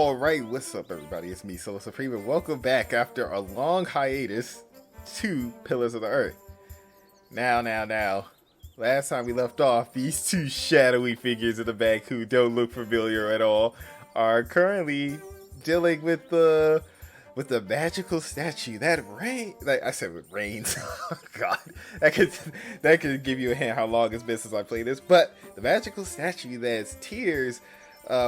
Alright, what's up everybody? It's me, SoloSupreme, and welcome back after a long hiatus to Pillars of the Earth. Now. Last time we left off, these two shadowy figures in the back who don't look familiar at all are currently dealing with the magical statue that rains. Oh god, that could give you a hint how long it's been since I played this. But the magical statue that's tears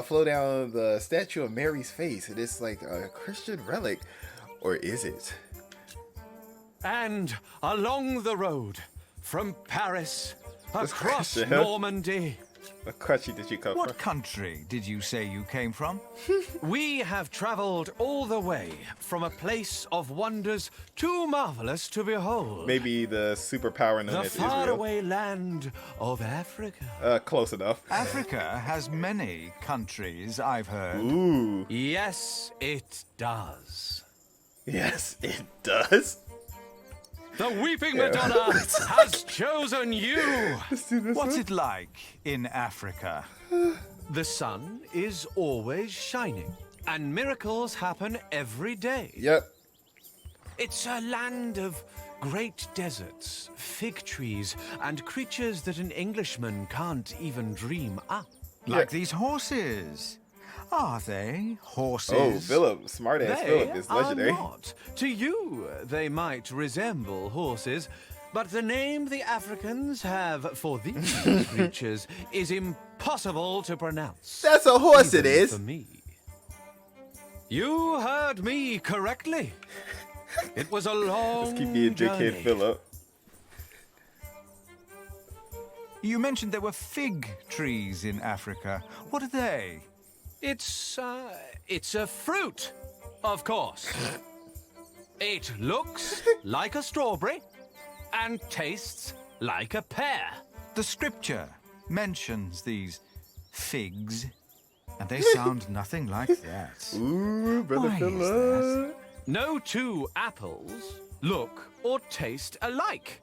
flow down the statue of Mary's face. It is like a Christian relic, or is it? And along the road from Paris across Normandy. What country did you come from? What country did you say you came from? We have traveled all the way from a place of wonders too marvelous to behold. Maybe the superpower known The as Israel. faraway land of Africa. Close enough. Africa has many countries, I've heard. Ooh. Yes, it does. Yes, it does. The Weeping Madonna has chosen you. What's it like in Africa? The sun is always shining, and miracles happen every day. Yep. It's a land of great deserts, fig trees, and creatures that an Englishman can't even dream up. Like these horses. Are they horses? Oh, Philip, smart-ass Philip is legendary. Are not. To you, they might resemble horses, but the name the Africans have for these creatures is impossible to pronounce. That's a horse, even it is. For me. You heard me correctly. It was a long Let's keep being dickhead, journey. Philip. You mentioned there were fig trees in Africa. What are they? It's a fruit, of course. It looks like a strawberry and tastes like a pear. The scripture mentions these figs, and they sound nothing like that. Ooh, brother Why is Philip. No two apples look or taste alike.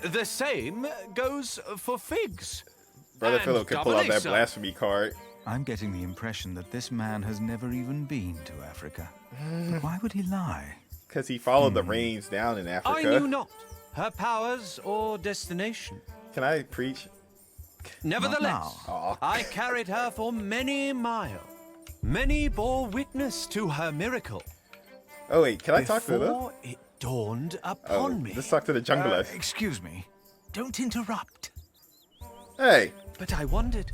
The same goes for figs. Brother And Philip can pull out doubly that so. blasphemy card. I'm getting the impression that this man has never even been to Africa. But why would he lie? Because he followed the rains down in Africa. I knew not her powers or destination. Can I preach? Nevertheless, Aw. I carried her for many miles. Many bore witness to her miracle. Oh wait, can I talk to them? Before it dawned upon me. Let's talk to the jungler. Excuse me. Don't interrupt. Hey, But I wondered,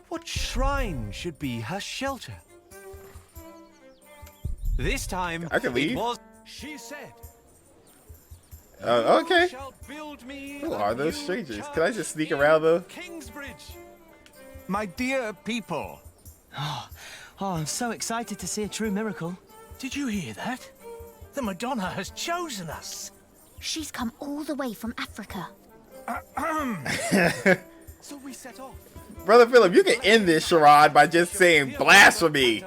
what shrine should be her shelter? This time, I can leave. it was, she said, okay. "You shall build me Who a are those new strangers? church Can I just sneak in around though? Kingsbridge." My dear people, Oh, I'm so excited to see a true miracle. Did you hear that? The Madonna has chosen us. She's come all the way from Africa. So we set off. Brother Philip, you can end this charade by just saying blasphemy.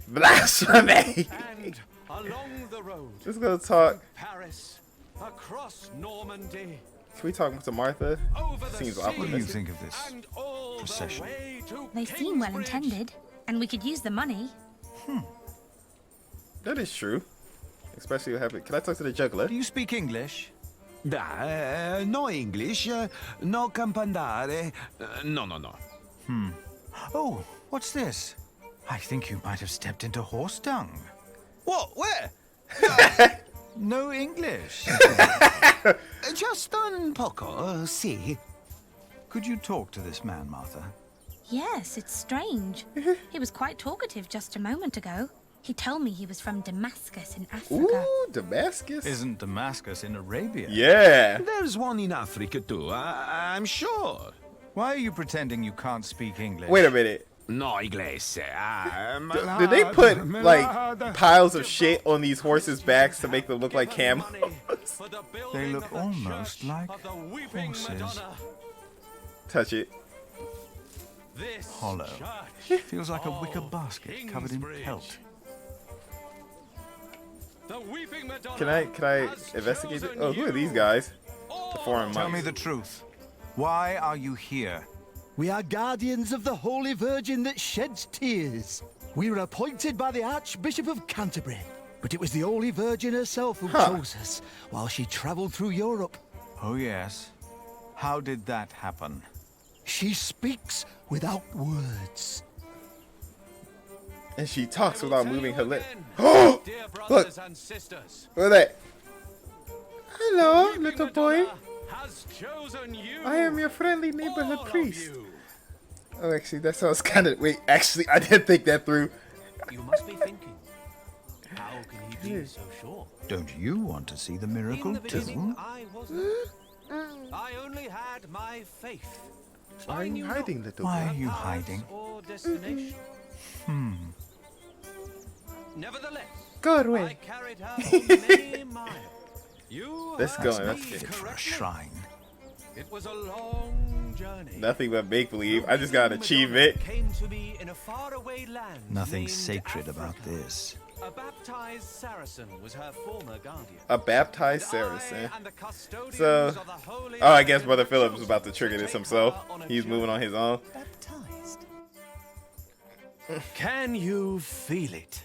Blasphemy. And along the road, Just gonna talk. Paris, across Normandy, Can we talk to Martha? over the Seems sea, what do you optimistic. think of this and all procession? the way to They seem well Kingsbridge. intended, and we could use the money. That is true. Especially what happened. Can I talk to the juggler? Do you speak English? No English, no campandare, no. Oh, what's this? I think you might have stepped into horse dung. What? Where? No English. Just un poco, si. Could you talk to this man, Martha? Yes, it's strange. He was quite talkative just a moment ago. He told me he was from Damascus in Africa. Ooh, Damascus? Isn't Damascus in Arabia? Yeah. There's one in Africa too, I'm sure. Why are you pretending you can't speak English? Wait a minute. No inglese. Did they put like piles of shit on these horses' backs to make them look like camels? They look almost like horses. Touch it. Hollow. Feels like a wicker basket covered in pelt. Can I investigate it? Oh, who are these guys? The foreign Tell me monks. the truth. Why are you here? We are guardians of the Holy Virgin that sheds tears. We were appointed by the Archbishop of Canterbury, but it was the Holy Virgin herself who chose us while she travelled through Europe. Oh, yes. How did that happen? She speaks without words. And she talks without moving her lips. Oh! Dear Look. brothers and sisters. Look at that. Hello, Baby little boy. Madonna has chosen you. I am your friendly neighborhood all of priest. you. Oh, actually, that sounds kind of... Wait, actually, I didn't think that through. You must be thinking, how can he be so sure? Don't you want to see the miracle In the beginning, too? I wasn't. I only had my faith. Why are I you knew hiding, not little Why boy? are you paths hiding? or destination. Nevertheless, Go I away. carried her for many miles. You Let's heard go, me let's Fit for a correctly. shrine. It was a long journey. Nothing but make-believe. I just got an Madonna achievement. Came to me in a faraway land Nothing named sacred about Africa. this. A baptized Saracen was her former guardian. A baptized And Saracen. I and the custodians So, of the Holy oh, I guess Virgin Brother were Philip was chosen about to trigger to this take himself. her on a He's moving on his own. Baptized. Can you feel it?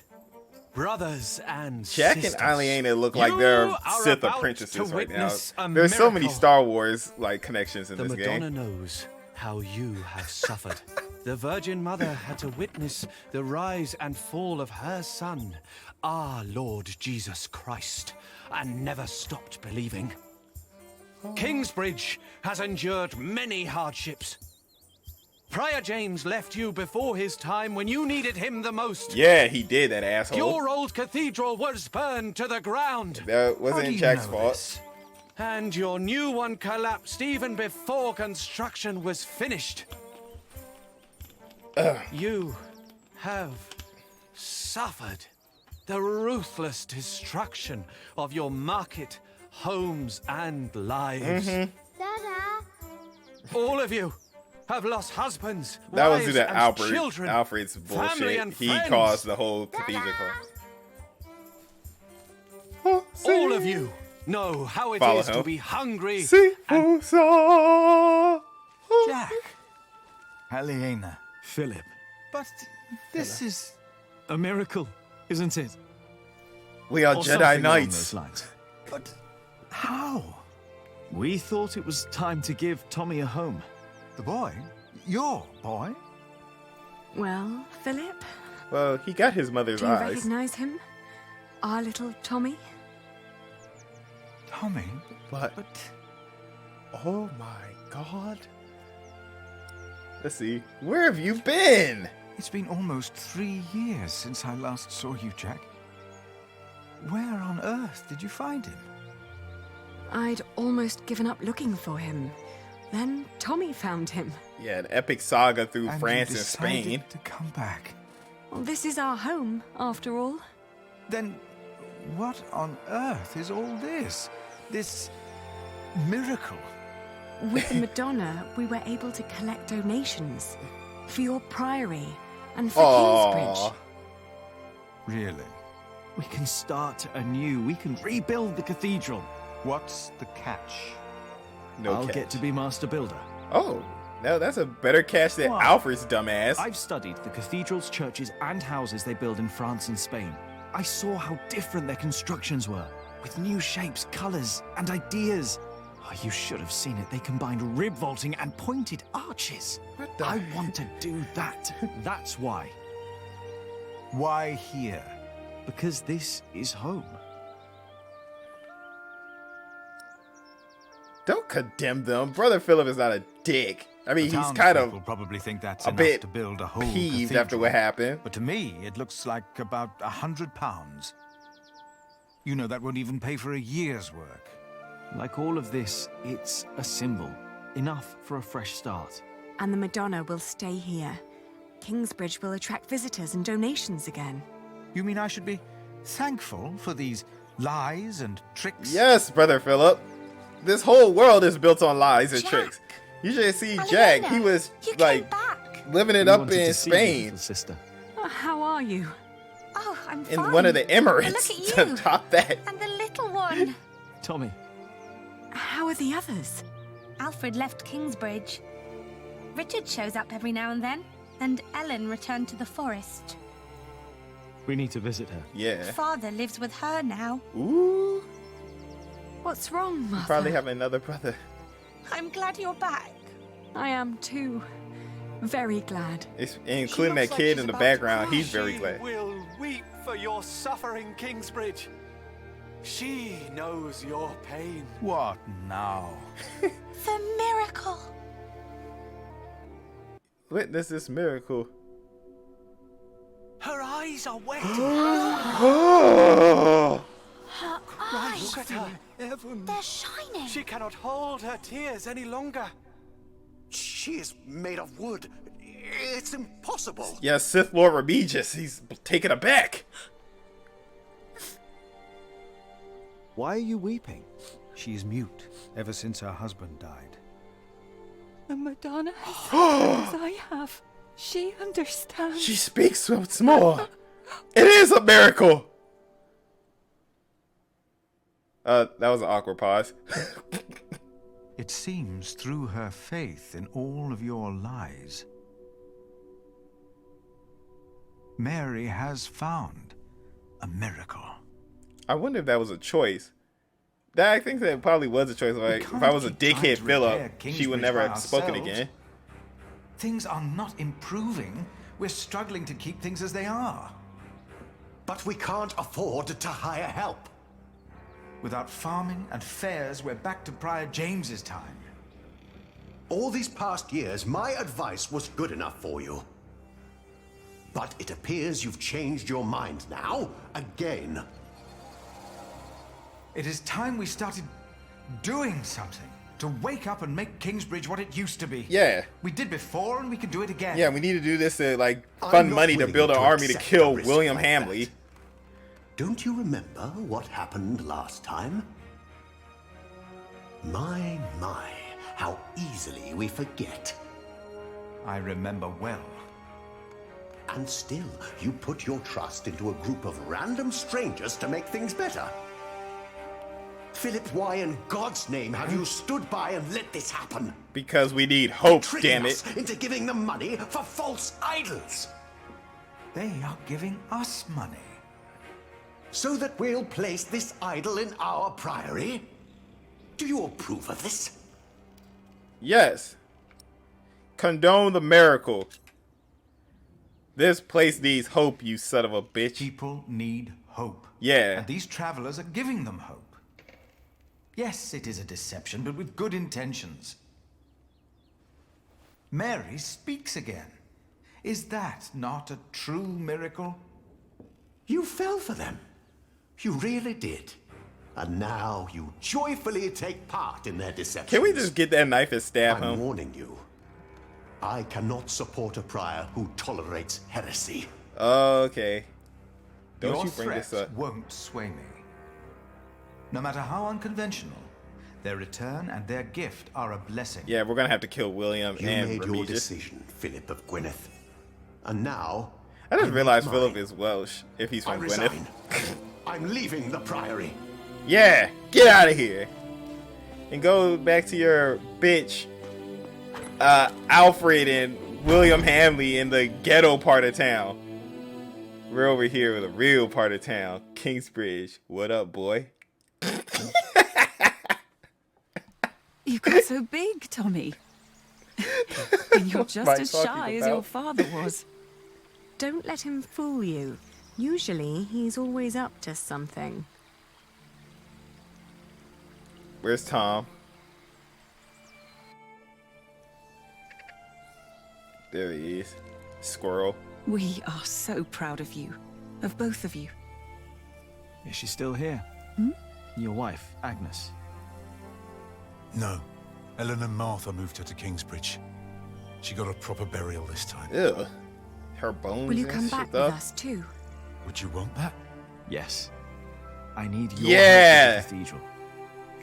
Brothers and Jack sisters. and Aliena look like they're You are Sith about apprentices to right now. witness a There's so many miracle. Star Wars like connections in The this Madonna game. knows how you have suffered. The Virgin Mother had to witness the rise and fall of her Son, our Lord Jesus Christ, and never stopped believing. Kingsbridge has endured many hardships. Prior James left you before his time when you needed him the most. Yeah, he did, that asshole. Your old cathedral was burned to the ground. That How do wasn't you Jack's know fault. this? And your new one collapsed even before construction was finished. You have suffered the ruthless destruction of your market, homes, and lives. All of you have lost husbands, That was wives, due to and children, Alfred's family bullshit. and He friends. caused the whole cathedral collapse. All of you know how it Follow is to him. be hungry. Sifusa. Jack. Aliena. Philip. But this is... A miracle, isn't it? We are Or Jedi something along Knights. those lines. But how? We thought it was time to give Tommy a home. The boy? Your boy? Well, Philip, Well, he got his mother's do you eyes. recognize him? Our little Tommy? Tommy? But, But... oh my god. Let's see. Where have you been? It's been almost 3 years since I last saw you, Jack. Where on earth did you find him? I'd almost given up looking for him. Then Tommy found him. Yeah, an epic saga through And France you and decided Spain. to come back. Well, this is our home, after all. Then what on earth is all this? This miracle? With the Madonna, we were able to collect donations for your priory and for Kingsbridge. Aww. Really? We can start anew. We can rebuild the cathedral. What's the catch? No I'll catch. get to be master builder. Oh, no, that's a better catch than Why? Alfred's dumbass. I've studied the cathedrals, churches, and houses they build in France and Spain. I saw how different their constructions were, with new shapes, colors, and ideas. Oh, you should have seen it. They combined rib vaulting and pointed arches. What the I want to do that. That's why. Why here? Because this is home. Don't condemn them. Brother Philip is not a dick. I mean, The he's kind townspeople of probably think that's a enough bit to build a whole peeved cathedral. after what happened. But to me, it looks like about £100. You know, that won't even pay for a year's work. Like all of this, it's a symbol. Enough for a fresh start. And the Madonna will stay here. Kingsbridge will attract visitors and donations again. You mean I should be thankful for these lies and tricks? Yes, Brother Philip. This whole world is built on lies and Jack. tricks. You should see Aliena, Jack. He was you like came back. living it We up wanted in to see you, Spain, little sister. Oh, how are you? Oh, I'm in fine. one of the And Emirates. look at you. To top that. And the little one. Tommy, How are the others? Alfred left Kingsbridge. Richard shows up every now and then. And Ellen returned to the forest. We need to visit her. Yeah. Father lives with her now. Ooh. What's wrong, Mother? Probably have another brother. I'm glad you're back. I am too. Very glad. It's, including that kid in the background. He's very glad. She will weep for your suffering, Kingsbridge. She knows your pain. What now? The miracle. Witness this miracle. Her eyes are wet. Oh. Her eyes. Look at her. They're shining. She cannot hold her tears any longer. She is made of wood. It's impossible. Yeah, Sith Lord Remigius. He's taken aback. Why are you weeping? She is mute ever since her husband died. The Madonna has as I have. She understands. She speaks once more. It is a miracle. That was an awkward pause. It seems through her faith in all of your lies, Mary has found a miracle. I wonder if that was a choice. I think that probably was a choice. Like, if I was a dickhead Philip, she would never have spoken again. Things are not improving. We're struggling to keep things as they are. But we can't afford to hire help. Without farming and fairs, we're back to Prior James's time. All these past years, my advice was good enough for you. But it appears you've changed your mind now, again. It is time we started doing something to wake up and make Kingsbridge what it used to be. Yeah. We did before, and we can do it again. Yeah, we need to do this to, like, I'm fund not money to willing build an to army to accept kill a risk William like Hamley. that. Don't you remember what happened last time? My, how easily we forget. I remember well. And still, you put your trust into a group of random strangers to make things better. Philip, why in God's name have you stood by and let this happen? Because we need hope, Tricking damn it. us into giving them money for false idols. They are giving us money. So that we'll place this idol in our priory? Do you approve of this? Yes. Condone the miracle. This place needs hope, you son of a bitch. People need hope. Yeah. And these travelers are giving them hope. Yes, it is a deception, but with good intentions. Mary speaks again. Is that not a true miracle? You fell for them. You really did. And now you joyfully take part in their deception. Can we just get that knife and stab I'm him? warning you. I cannot support a prior who tolerates heresy. Okay. Don't Your you bring this threats up. won't sway me. No matter how unconventional, their return and their gift are a blessing. Yeah, we're gonna have to kill William You and made your Remigius. decision, Philip of Gwynedd. And now... I just I realized make Philip mine. is Welsh, if he's I from resign. Gwynedd. I'm leaving the priory. Yeah, get out of here. And go back to your bitch, Alfred and William Hamley in the ghetto part of town. We're over here with the real part of town, Kingsbridge. What up, boy? You got so big, Tommy. And you're just Mike as talking shy as about? your father was. Don't let him fool you. Usually, he's always up to something. Where's Tom? There he is. Squirrel. We are so proud of you. Of both of you. Is she still here? Your wife, Agnes. No. Ellen and Martha moved her to Kingsbridge. She got a proper burial this time. Ew. Her bones Will you and come shit back with up. us too? Would you want that? Yes. I need your Yeah. help with the cathedral.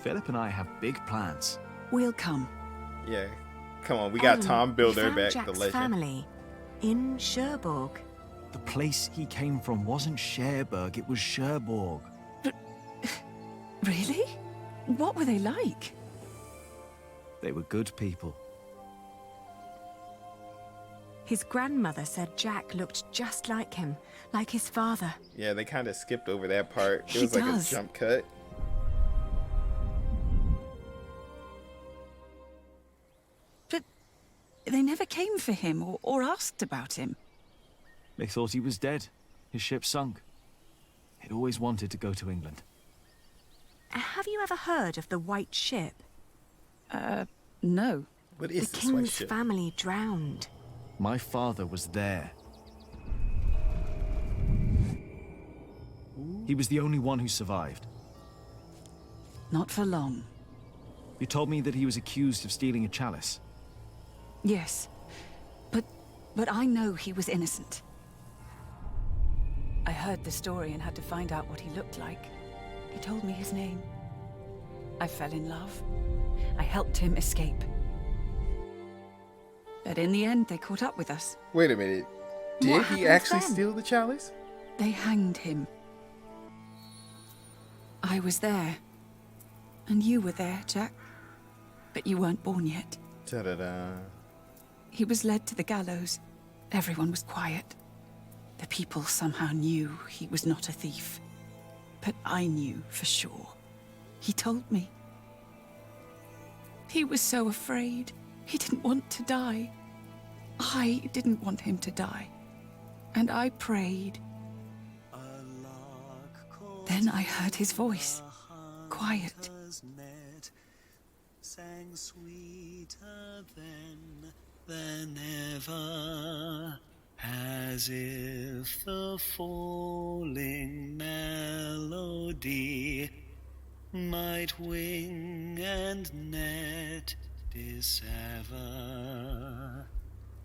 Philip and I have big plans. We'll come. Yeah. Come on, we got Ellen, Tom Builder we found back, Jack's the legend. family in Cherbourg. The place he came from wasn't Cherbourg, it was Cherbourg. Really? What were they like? They were good people. His grandmother said Jack looked just like him, like his father. Yeah, they kind of skipped over that part. It He was like does. a jump cut. But they never came for him or asked about him. They thought he was dead. His ship sunk. He'd always wanted to go to England. Have you ever heard of the White Ship? No. What The is this white king's ship? family drowned. My father was there. He was the only one who survived. Not for long. You told me that he was accused of stealing a chalice. Yes. But I know he was innocent. I heard the story and had to find out what he looked like. He told me his name. I fell in love. I helped him escape. But in the end, they caught up with us. Wait a minute. Did What he happens actually then? steal the chalice? They hanged him. I was there. And you were there, Jack. But you weren't born yet. Da-da-da. He was led to the gallows. Everyone was quiet. The people somehow knew he was not a thief. But I knew for sure. He told me. He was so afraid. He didn't want to die. I didn't want him to die. And I prayed. Then I heard his voice. Quiet. Sang sweeter than ever, as if the falling melody might wing and net dissever.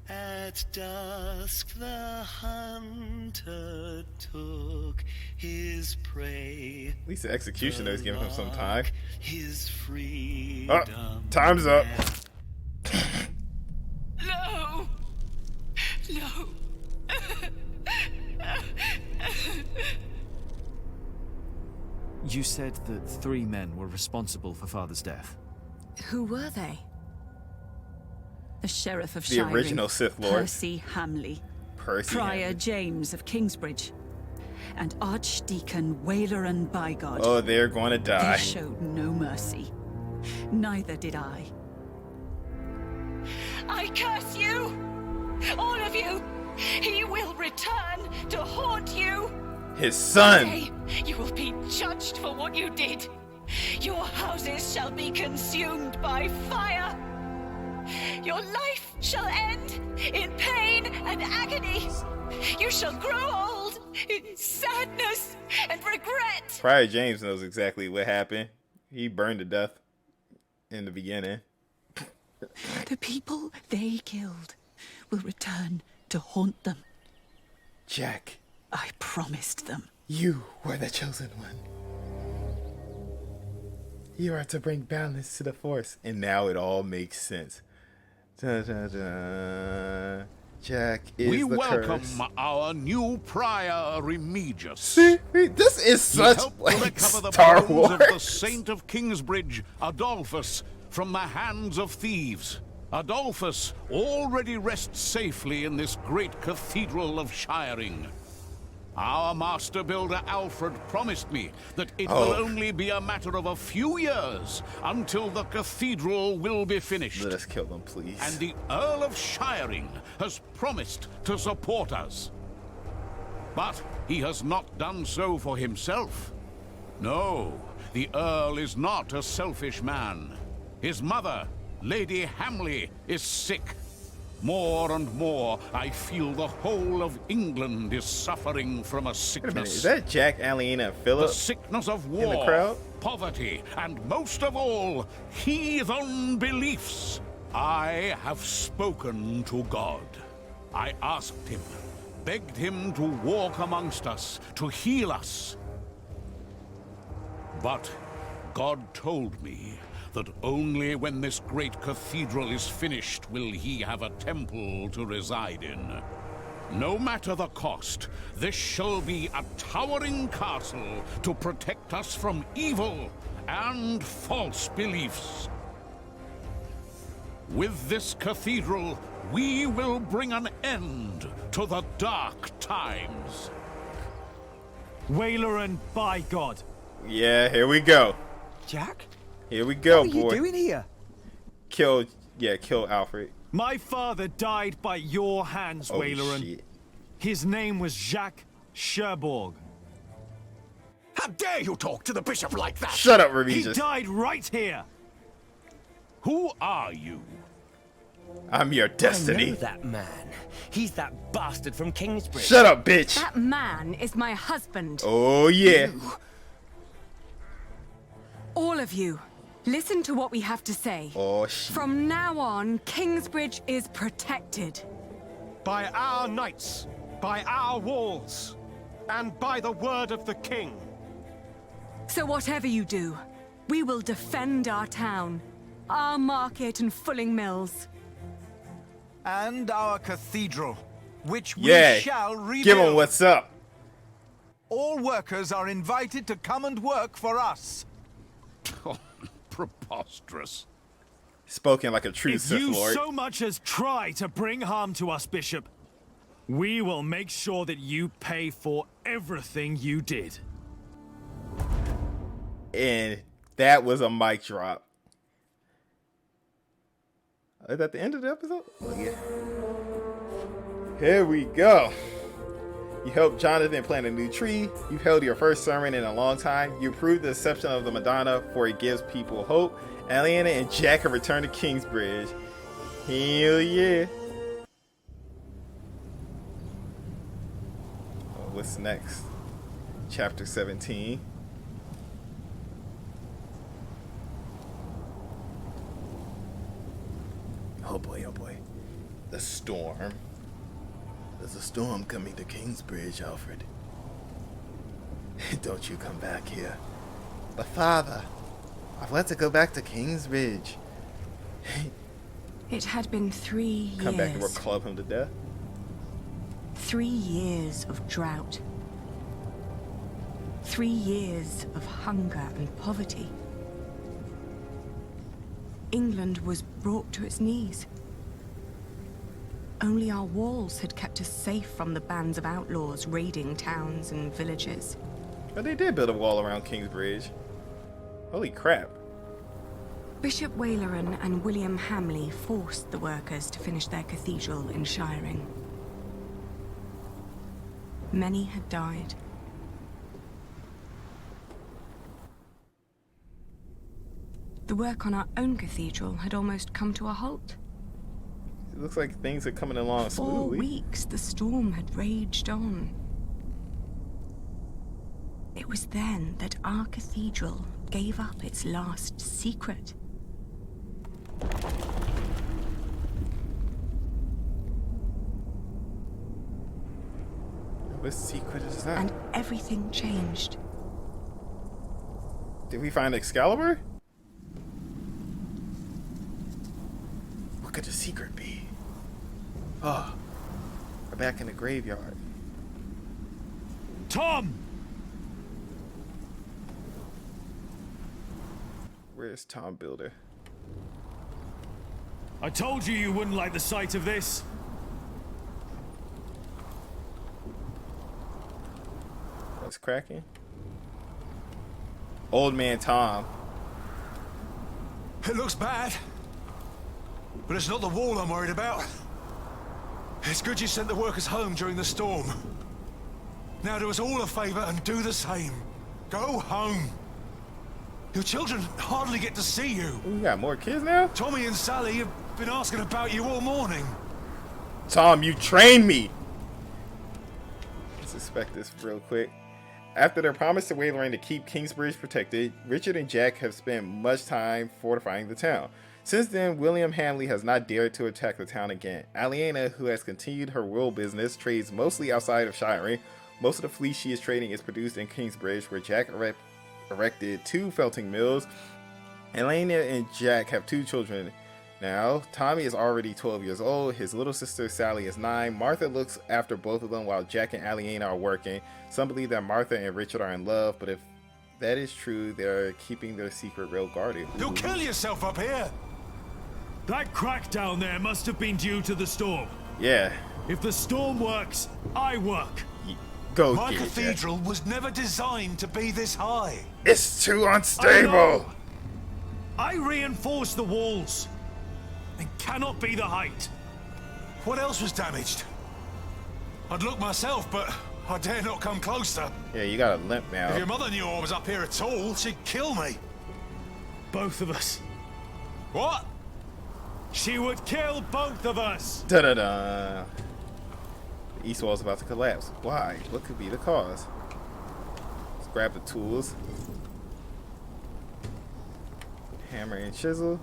At dusk the hunter took his prey. At least the executioner is giving him some time. His freedom. Oh, time's up. No! No! You said that 3 men were responsible for Father's death. Who were they? The Sheriff of The Shiring, original Sith Lord. Percy Hamley. Percy Prior Hamley. James of Kingsbridge. And Archdeacon Waileran Bygod. Oh, they're going to die. They showed no mercy. Neither did I. I curse you! All of you! He will return to haunt you! His son! Today, you will be judged for what you did. Your houses shall be consumed by fire. Your life shall end in pain and agony. You shall grow old in sadness and regret. Prior James knows exactly what happened. He burned to death in the beginning. The people they killed will return to haunt them. Jack. I promised them. You were the chosen one. You are to bring balance to the Force. And now it all makes sense. Da, da, da. Jack is we the welcome curse. our new prior Remigius. See, this is such He helped like to recover the Star bones Wars. of the Saint of Kingsbridge, Adolphus, from the hands of thieves. Adolphus already rests safely in this great cathedral of Shiring. Our master builder Alfred promised me that it will only be a matter of a few years until the cathedral will be finished. Let us kill them, please. And the Earl of Shiring has promised to support us. But he has not done so for himself. No, the Earl is not a selfish man. His mother, Lady Hamley, is sick. More and more, I feel the whole of England is suffering from a Wait a sickness. minute, is that Jack, Aliena, and Philip? The sickness of in the war, crowd? poverty, and most of all, heathen beliefs. I have spoken to God. I asked him, begged him to walk amongst us, to heal us. But God told me that only when this great cathedral is finished will he have a temple to reside in. No matter the cost, this shall be a towering castle to protect us from evil and false beliefs. With this cathedral, we will bring an end to the dark times. Waileran, by God. Yeah, here we go. Jack? Here we go, What are boy. you doing here? Kill Alfred. My father died by your hands, Oh, Waileran. shit. His name was Jacques Cherbourg. How dare you talk to the bishop like that? Shut up, He Remigius. died right here. Who are you? I'm your I destiny. know that man. He's that bastard from Kingsbridge. Shut up, bitch. That man is my husband. Oh, yeah. All of you, listen to what we have to say. Oh, shit. From now on, Kingsbridge is protected. By our knights, by our walls, and by the word of the king. So whatever you do, we will defend our town, our market and fulling mills. And our cathedral, which we Yeah. shall rebuild. Give him what's up. All workers are invited to come and work for us. Oh, preposterous. Spoken like a true If Sith you Lord. so much as try to bring harm to us, Bishop, we will make sure that you pay for everything you did. And that was a mic drop. Is that the end of the episode? Oh, yeah. Here we go. You helped Jonathan plant a new tree. You've held your first sermon in a long time. You approved the deception of the Madonna, for it gives people hope. Aliena and Jack have returned to Kingsbridge. Hell yeah. Oh, what's next? Chapter 17. Oh boy, oh boy. The storm. There's a storm coming to Kingsbridge, Alfred. Don't you come back here. But father, I've let to go back to Kingsbridge. It had been 3 years. Come back and we'll club him to death. 3 years of drought. 3 years of hunger and poverty. England was brought to its knees. Only our walls had kept us safe from the bands of outlaws raiding towns and villages. But they did build a wall around Kingsbridge. Holy crap. Bishop Waileran and William Hamley forced the workers to finish their cathedral in Shiring. Many had died. The work on our own cathedral had almost come to a halt. It looks like things are coming along For 4 smoothly. weeks, the storm had raged on. It was then that our cathedral gave up its last secret. What secret is that? And everything changed. Did we find Excalibur? What could the secret be? Oh, we're back in the graveyard. Tom! Where's Tom Builder? I told you wouldn't like the sight of this. What's cracking? Old man Tom. It looks bad. But it's not the wall I'm worried about. It's good you sent the workers home during the storm. Now do us all a favor and do the same. Go home. Your children hardly get to see you. We got more kids now? Tommy and Sally have been asking about you all morning. Tom, you trained me! Let's inspect this real quick. After their promise to Waileran to keep Kingsbridge protected, Richard and Jack have spent much time fortifying the town. Since then, William Hamley has not dared to attack the town again. Aliena, who has continued her wool business, trades mostly outside of Shiring. Most of the fleece she is trading is produced in Kingsbridge, where Jack erected 2 felting mills. Aliena and Jack have 2 children now. Tommy is already 12 years old. His little sister Sally is 9. Martha looks after both of them while Jack and Aliena are working. Some believe that Martha and Richard are in love, but if that is true, they're keeping their secret real guarded. You'll kill yourself up here. That crack down there must have been due to the storm. Yeah. If the storm works, I work. Go My get it, cathedral was never designed to be this high. It's too unstable. I reinforced the walls. It cannot be the height. What else was damaged? I'd look myself, but I dare not come closer. Yeah, you got a limp now. If your mother knew I was up here at all, she'd kill me. Both of us. What? She would kill both of us. Da-da-da. The east wall's about to collapse. Why? What could be the cause? Let's grab the tools. Hammer and chisel.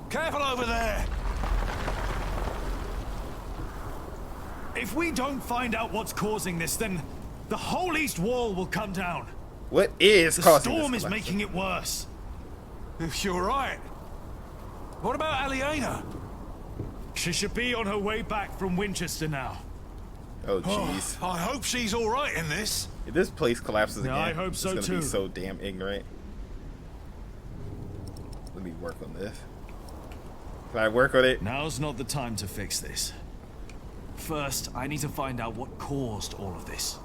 Careful over there! If we don't find out what's causing this, then the whole east wall will come down. What is causing this? The storm is collapse? making it worse. If you're right. What about Aliena? She should be on her way back from Winchester now. Oh, jeez. I hope she's all right in this. If this place collapses again, I hope so it's gonna too. be so damn ignorant. Let me work on this. Can I work on it? Now's not the time to fix this. First, I need to find out what caused all of this.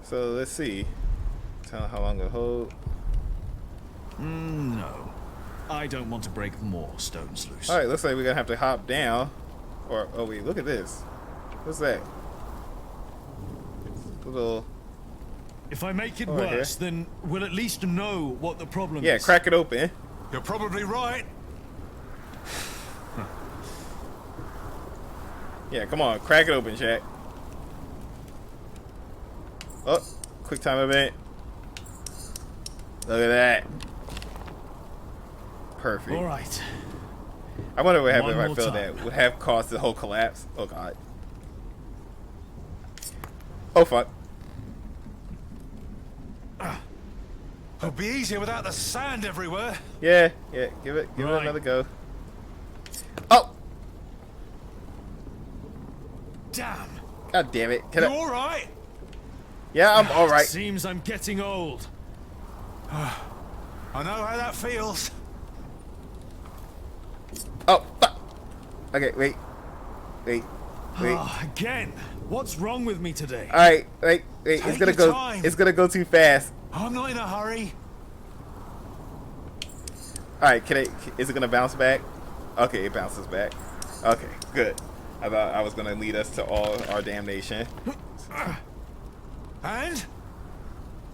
So let's see. Tell how long it'll hold. No. I don't want to break more stones loose. Alright, looks like we're gonna have to hop down. Or, oh wait, look at this. What's that? Little... If I make it over worse, here. then we'll at least know what the problem Yeah, is. crack it open. You're probably right. Yeah, come on, crack it open, Jack. Oh, quick time event. Look at that. Perfect. All right. I wonder what happened if I more failed time. that. Would have caused the whole collapse. Oh god. Oh fuck. It'll be easier without the sand everywhere. Yeah, yeah. Give it Right. another go. Oh. Damn. God damn it. Can You I? all right? Yeah, I'm all right. Seems I'm getting old. I know how that feels. Oh fuck. Okay, wait. Wait. Again. What's wrong with me today? All right, wait. It's Take gonna your go. time. It's gonna go too fast. I'm not in a hurry. All right, can I? Is it gonna bounce back? Okay, it bounces back. Okay, good. I thought I was gonna lead us to all our damnation. And?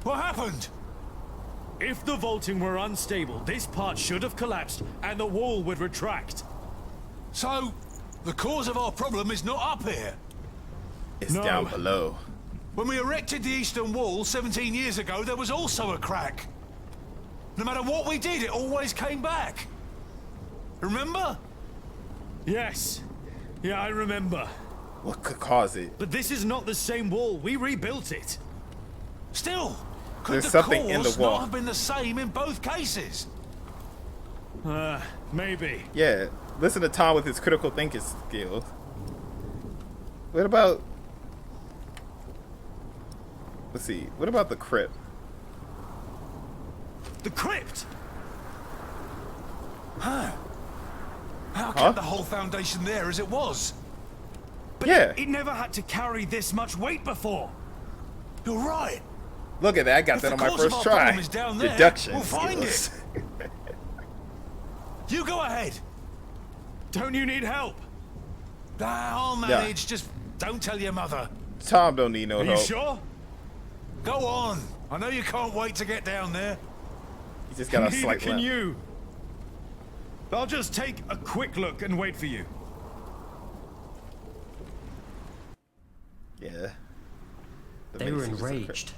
What happened? If the vaulting were unstable, this part should have collapsed and the wall would retract. So, the cause of our problem is not up here. It's No. down below. When we erected the eastern wall 17 years ago, there was also a crack. No matter what we did, it always came back. Remember? Yes. Yeah, I remember. What could cause it? But this is not the same wall. We rebuilt it. Still, could There's the something in the cause wall. not have been the same in both cases? Maybe. Yeah, listen to Tom with his critical thinking skills. What about... Let's see. What about the crypt? The crypt! How kept the whole foundation there as it was? But Yeah. it never had to carry this much weight before. You're right. Look at that. I got If that the on my cause of first our try. problem is down there, Deduction we'll find skills. You go ahead. Don't you need help? I'll manage. Just don't tell your mother. Tom don't need no Are help. you sure? Go on. I know you can't wait to get down there. He just got a Neither slight can limp. you. I'll just take a quick look and wait for you. Yeah. The They were Masons are enraged.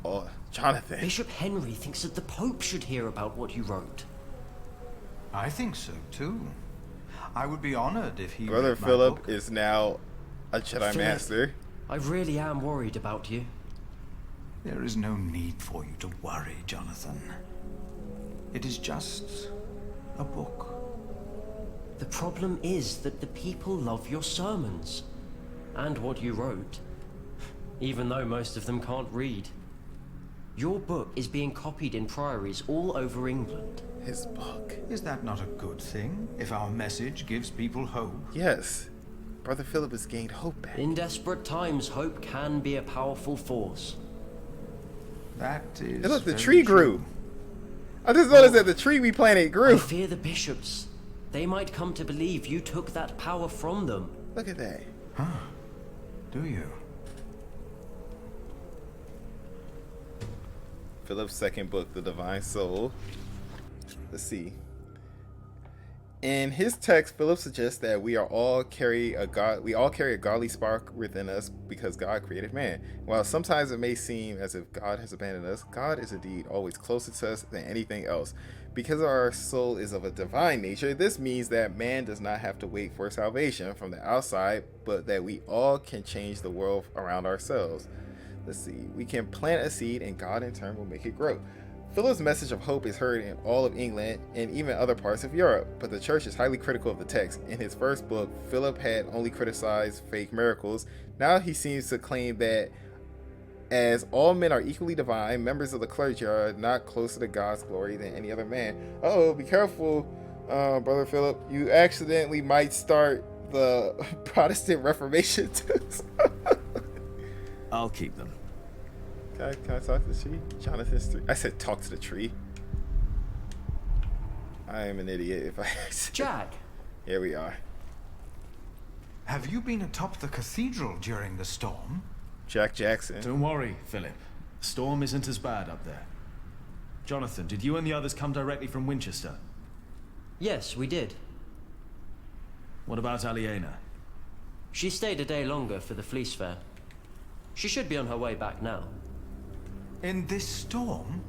Oh, Jonathan. Bishop Henry thinks that the Pope should hear about what you wrote. I think so too. I would be honored if he Brother read my Philip book. is now a Jedi Philip, Master. I really am worried about you. There is no need for you to worry, Jonathan. It is just a book. The problem is that the people love your sermons and what you wrote, even though most of them can't read. Your book is being copied in priories all over England. His book. Is that not a good thing, if our message gives people hope? Yes. Brother Philip has gained hope back. In desperate times, hope can be a powerful force. That is. Hey, look, the tree grew. I just noticed that the tree we planted grew. I fear the bishops. They might come to believe you took that power from them. Look at that. Huh. Do you? Philip's second book, The Divine Soul. Let's see. In his text, Philip suggests that we all carry a godly spark within us because God created man. While sometimes it may seem as if God has abandoned us, God is indeed always closer to us than anything else. Because our soul is of a divine nature, this means that man does not have to wait for salvation from the outside, but that we all can change the world around ourselves. Let's see. We can plant a seed and God in turn will make it grow. Philip's message of hope is heard in all of England and even other parts of Europe, but the church is highly critical of the text. In his first book, Philip had only criticized fake miracles. Now he seems to claim that as all men are equally divine, members of the clergy are not closer to God's glory than any other man. Uh-oh, be careful, Brother Philip. You accidentally might start the Protestant Reformation too. I'll keep them. Can I talk to the tree? Jonathan's tree. I said talk to the tree. I am an idiot if I Jack! Here we are. Have you been atop the cathedral during the storm? Jack Jackson. Don't worry, Philip. The storm isn't as bad up there. Jonathan, did you and the others come directly from Winchester? Yes, we did. What about Aliena? She stayed a day longer for the fleece fair. She should be on her way back now. In this storm?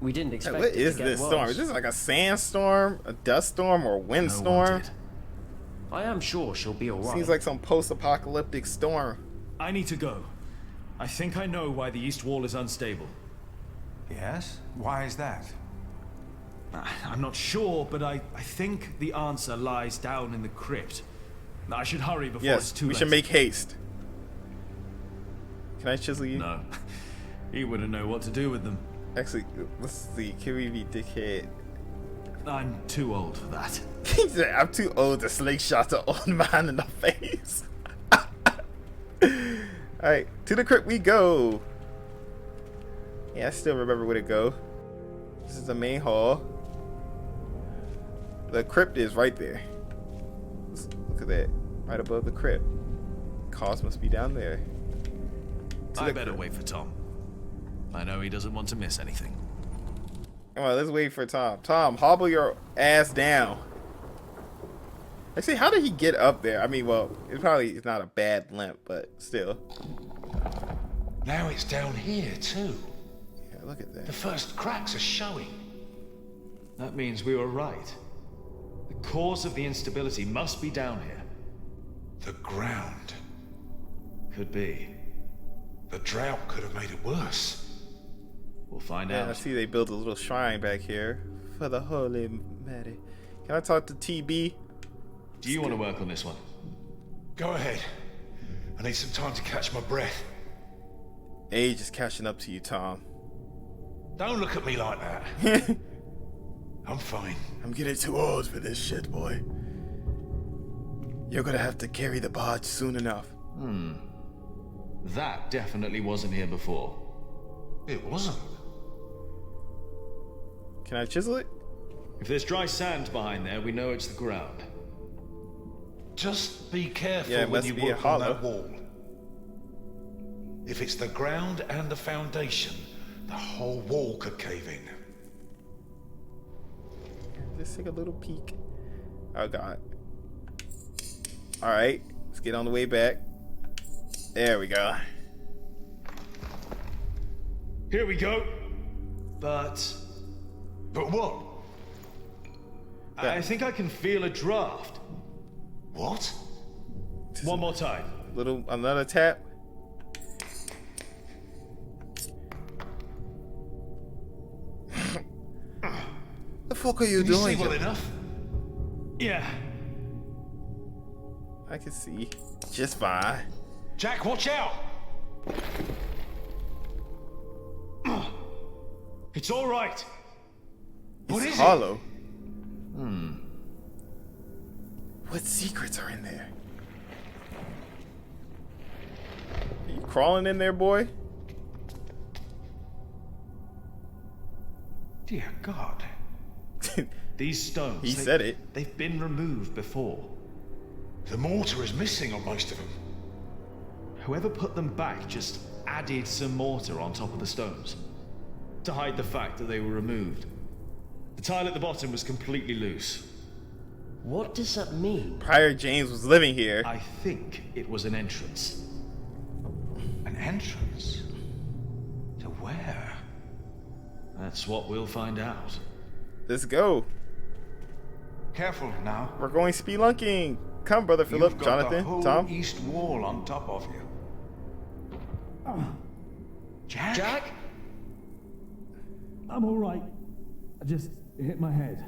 We didn't expect What it to is get this worse. storm? Is this like a sandstorm, a dust storm, or a windstorm? I am sure she'll be alright. Seems like some post-apocalyptic storm. I need to go. I think I know why the east wall is unstable. Yes? Why is that? I'm not sure, but I think the answer lies down in the crypt. I should hurry before it's too late. We should make haste. Can I chisel you? No. He wouldn't know what to do with them. Actually, let's see. Can we be dickhead? I'm too old for that. He said, I'm too old to slingshot an old man in the face. Alright, to the crypt we go. Yeah, I still remember where to go. This is the main hall. The crypt is right there. Look at that. Right above the crypt. Cause must be down there. I better wait for Tom. I know he doesn't want to miss anything. Come on, let's wait for Tom. Tom, hobble your ass down. Actually, how did he get up there? I mean, well, it's not a bad limp, but still. Now it's down here too. Yeah, look at that. The first cracks are showing. That means we were right. The cause of the instability must be down here. The ground. Could be. The drought could have made it worse. We'll find Yeah, out. I see they built a little shrine back here for the Holy Mary. Can I talk to TB? Do you want to work on this one? Go ahead. I need some time to catch my breath. Age is catching up to you, Tom. Don't look at me like that. I'm fine. I'm getting too old for this shit, boy. You're gonna have to carry the barge soon enough. That definitely wasn't here before. It wasn't. Can I chisel it? If there's dry sand behind there, we know it's the ground. Just be careful Yeah, it when must you be a work on hollow. that wall. If it's the ground and the foundation, the whole wall could cave in. Let's take a little peek. Oh god. Alright, let's get on the way back. There we go. Here we go. But what? I think I can feel a draft. What? One more time. Another tap. The fuck are you Can you doing? see well Joe? enough? Yeah. I can see just fine. Jack, watch out! It's all right. What is hollow? What secrets are in there? Are you crawling in there, boy? Dear God. These stones. He said it. They've been removed before. The mortar is missing on most of them. Whoever put them back just added some mortar on top of the stones to hide the fact that they were removed. The tile at the bottom was completely loose. What does that mean? Prior James was living here. I think it was an entrance. An entrance? To where? That's what we'll find out. Let's go. Careful now. We're going spelunking. Come, Brother Philip, You've got Jonathan, the whole Tom. east wall on top of you. Jack? Jack? I'm all right. I just hit my head.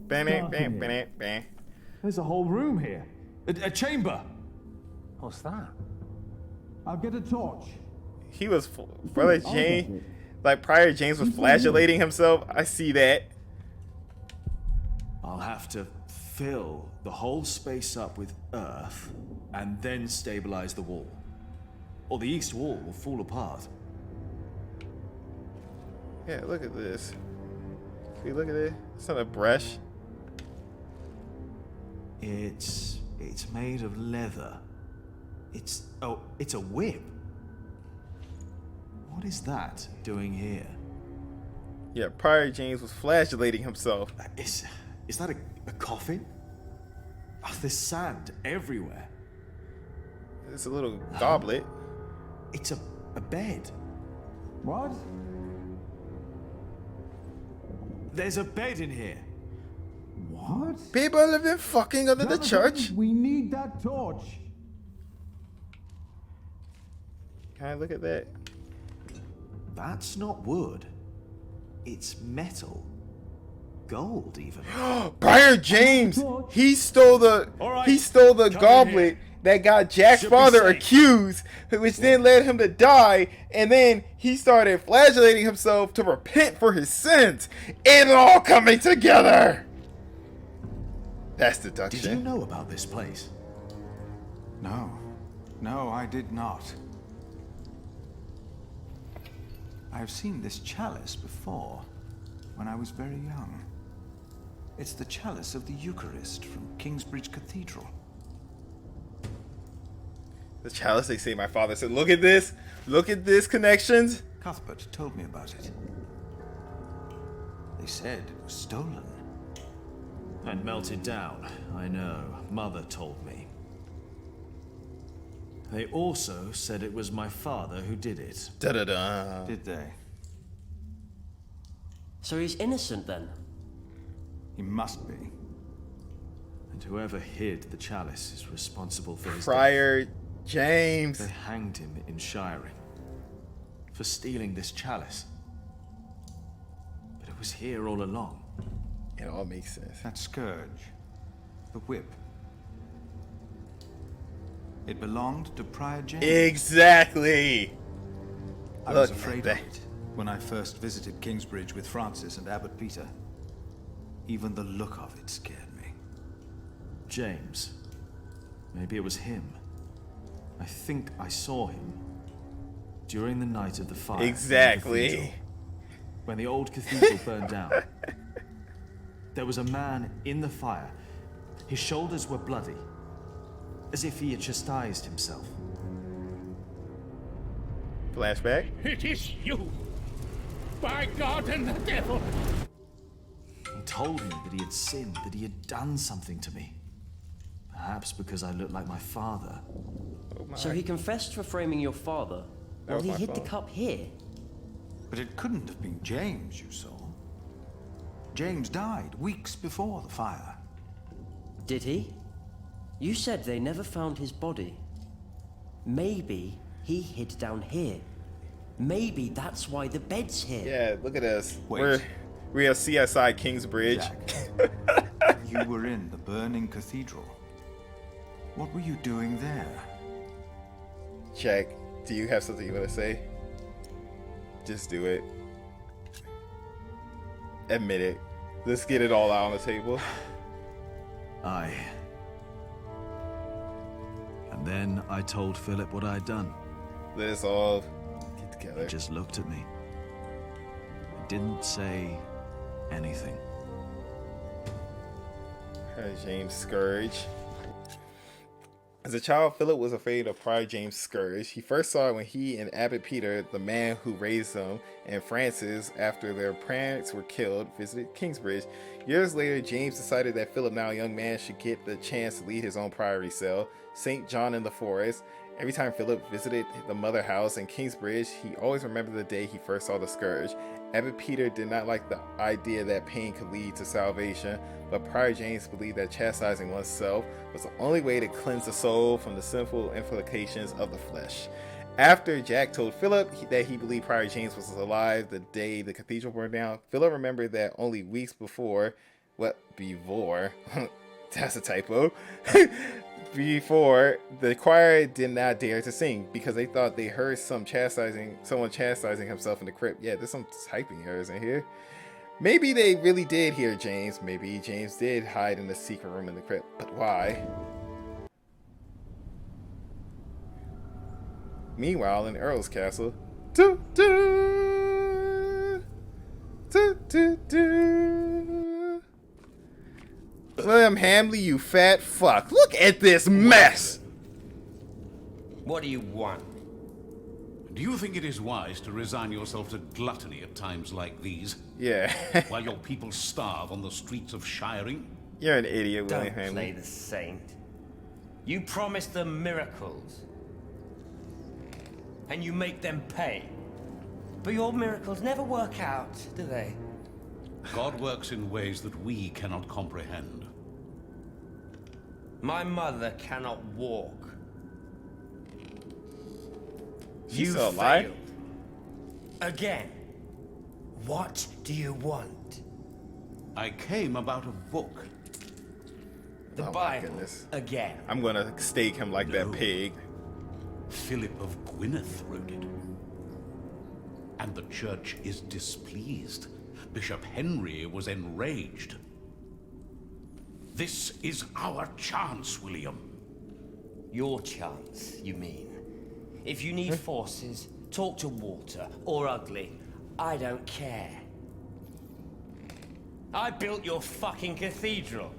There's a whole room here. A chamber. What's that? I'll get a torch. He was, Brother James, like Prior James was flagellating himself. I see that. I'll have to fill the whole space up with earth and then stabilize the wall. Or the east wall will fall apart. Yeah, look at this. Can we look at it? It's not a brush. It's made of leather. It's a whip. What is that doing here? Yeah, Prior James was flagellating himself. Is that a coffin? Oh, there's sand everywhere. It's a little goblet. It's a bed. What? There's a bed in here. What? People have been fucking under the church. We need that torch. Can I look at that? That's not wood. It's metal. Gold, even. Prior James, he stole the goblet that got Jack's father accused, which then led him to die, and then he started flagellating himself to repent for his sins. It's all coming together. That's deduction. Did you know about this place? No. No, I did not. I've seen this chalice before, when I was very young. It's the chalice of the Eucharist from Kingsbridge Cathedral. The chalice, they say my father said, look at this connections. Cuthbert told me about it. They said it was stolen. And melted down, I know. Mother told me. They also said it was my father who did it. Da-da-da. Did they? So he's innocent then? He must be. And whoever hid the chalice is responsible for his Prior death. James. They hanged him in Shiring for stealing this chalice. But it was here all along. It all makes sense. That scourge. The whip. It belonged to Prior James. Exactly. I was afraid of it when I first visited Kingsbridge with Francis and Abbot Peter. Even the look of it scared me. James. Maybe it was him. I think I saw him during the night of the fire. Exactly. When the old cathedral burned down. There was a man in the fire. His shoulders were bloody, as if he had chastised himself. Flashback. It is you! By God and the devil! He told me that he had sinned, that he had done something to me. Perhaps because I looked like my father. So he confessed for framing your father, while he hid the cup here? But it couldn't have been James you saw. James died weeks before the fire. Did he? You said they never found his body. Maybe he hid down here. Maybe that's why the bed's here. Yeah, look at us. Wait. We are CSI Kingsbridge. You were in the burning cathedral. What were you doing there? Jack, do you have something you want to say? Just do it. Admit it. Let's get it all out on the table. Aye. And then I told Philip what I had done. Let us all get together. He just looked at me. And didn't say anything. James Scourge. As a child, Philip was afraid of Prior James Scourge. He first saw it when he and Abbot Peter, the man who raised him, and Francis, after their parents were killed, visited Kingsbridge. Years later, James decided that Philip, now a young man, should get the chance to lead his own priory cell, St. John in the Forest. Every time Philip visited the mother house in Kingsbridge, he always remembered the day he first saw the scourge. Abbot Peter did not like the idea that pain could lead to salvation, but Prior James believed that chastising oneself was the only way to cleanse the soul from the sinful implications of the flesh. After Jack told Philip that he believed Prior James was alive the day the cathedral burned down, Philip remembered that only weeks before, that's a typo, before, the choir did not dare to sing because they thought they heard someone chastising himself in the crypt. Yeah, there's some typing errors in here. Maybe they really did hear James. Maybe James did hide in the secret room in the crypt. But why? Meanwhile, in Earl's castle, William Hamley, you fat fuck. Look at this mess. What do you want? Do you think it is wise to resign yourself to gluttony at times like these? Yeah. While your people starve on the streets of Shiring? You're an idiot, William Hamley. Don't play the saint. You promise them miracles. And you make them pay. But your miracles never work out, do they? God works in ways that we cannot comprehend. My mother cannot walk. She's still alive? Failed. Again. What do you want? I came about a book. The Bible. Again. I'm gonna stake him like that pig. Philip of Gwynedd wrote it. And the church is displeased. Bishop Henry was enraged. This is our chance, William. Your chance, you mean? If you need forces, talk to Walter or Ugly. I don't care. I built your fucking cathedral.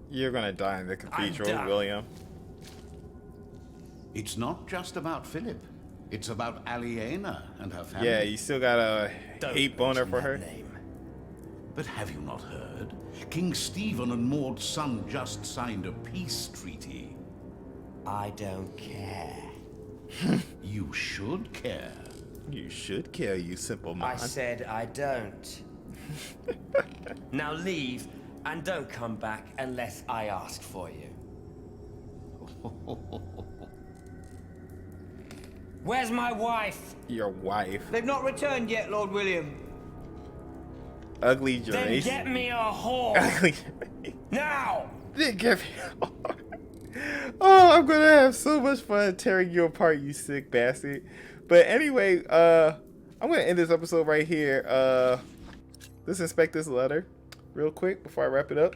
You're gonna die in the cathedral, William. It's not just about Philip. It's about Aliena and her family. Yeah, you still got a hate boner for her. But have you not heard? King Stephen and Maud's son just signed a peace treaty. I don't care. You should care. You should care, you simple man. I said I don't. Now leave and don't come back unless I ask for you. Where's my wife? Your wife? They've not returned yet, Lord William. Ugly Then Gervais. get me a whore. Ugly Now! Then get me a whore. Oh, I'm gonna have so much fun tearing you apart, you sick bastard. But anyway, I'm gonna end this episode right here. Let's inspect this letter real quick before I wrap it up.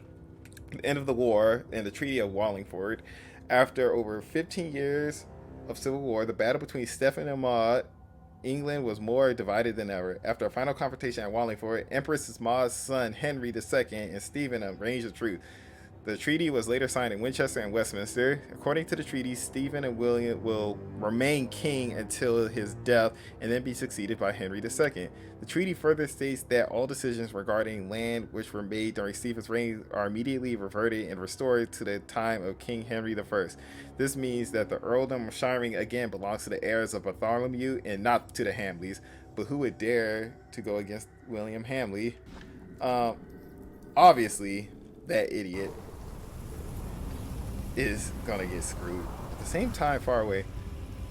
The end of the war and the Treaty of Wallingford. After over 15 years of civil war, the battle between Stephen and Maud, England was more divided than ever. After a final confrontation at Wallingford, Empress Maud's son Henry II and Stephen arranged the truce. The treaty was later signed in Winchester and Westminster. According to the treaty, Stephen and William will remain king until his death and then be succeeded by Henry II. The treaty further states that all decisions regarding land which were made during Stephen's reign are immediately reverted and restored to the time of King Henry I. This means that the earldom of Shiring again belongs to the heirs of Bartholomew and not to the Hamleys. But who would dare to go against William Hamley? Obviously, that idiot is gonna get screwed. At the same time, far away,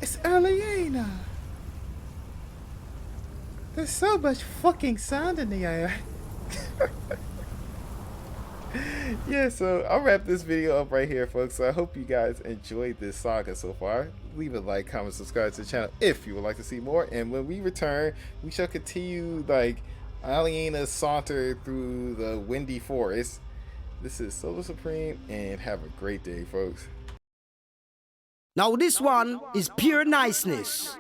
it's Aliena. There's so much fucking sound in the air. Yeah, so I'll wrap this video up right here, folks. So I hope you guys enjoyed this saga so far. Leave a like, comment, subscribe to the channel if you would like to see more. And when we return, we shall continue like Aliena saunter through the windy forest. This is SoloSupreme, and have a great day, folks. Now this one is pure niceness.